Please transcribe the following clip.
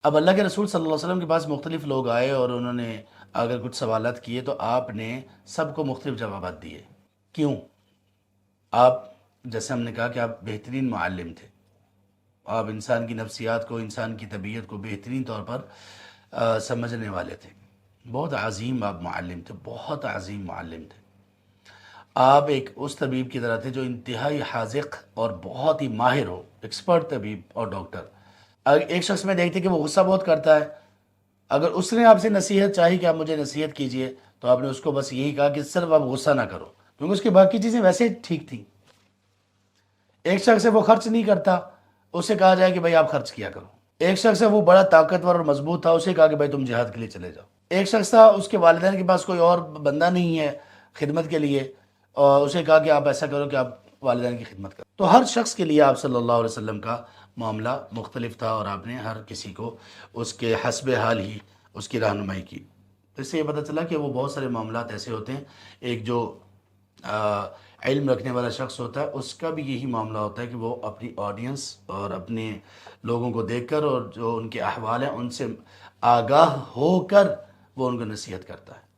اب اللہ کے رسول صلی اللہ علیہ وسلم کے پاس مختلف لوگ آئے اور انہوں نے اگر کچھ سوالات کیے تو آپ نے سب کو مختلف جوابات دیے. کیوں؟ آپ، جیسے ہم نے کہا کہ آپ بہترین معلم تھے. آپ انسان کی نفسیات کو، انسان کی طبیعت کو بہترین طور پر سمجھنے والے تھے. بہت عظیم آپ معلم تھے، بہت عظیم معلم تھے. آپ ایک اس طبیب کی طرح تھے جو انتہائی حاذق اور بہت ہی ماہر ہو، ایکسپرٹ طبیب اور ڈاکٹر. اگر ایک شخص میں دیکھتے کہ وہ غصہ بہت کرتا ہے، اگر اس نے آپ سے نصیحت چاہی کہ آپ مجھے نصیحت کیجئے تو آپ نے اس کو بس یہی کہا کہ صرف آپ غصہ نہ کرو، کیونکہ اس کی باقی چیزیں ویسے ٹھیک تھیں. ایک شخص ہے وہ خرچ نہیں کرتا، اسے کہا جائے کہ بھائی آپ خرچ کیا کرو. ایک شخص ہے وہ بڑا طاقتور اور مضبوط تھا، اسے کہا کہ بھائی تم جہاد کے لیے چلے جاؤ. ایک شخص تھا اس کے والدین کے پاس کوئی اور بندہ نہیں ہے خدمت کے لیے، اور اسے کہا کہ آپ ایسا کرو کہ آپ والدین کی خدمت کرو. تو ہر شخص کے لیے آپ صلی اللہ علیہ وسلم کا معاملہ مختلف تھا، اور آپ نے ہر کسی کو اس کے حسب حال ہی اس کی رہنمائی کی. تو اس سے یہ پتہ چلا کہ وہ بہت سارے معاملات ایسے ہوتے ہیں. ایک جو علم رکھنے والا شخص ہوتا ہے اس کا بھی یہی معاملہ ہوتا ہے کہ وہ اپنی آڈینس اور اپنے لوگوں کو دیکھ کر اور جو ان کے احوال ہیں ان سے آگاہ ہو کر وہ ان کو نصیحت کرتا ہے.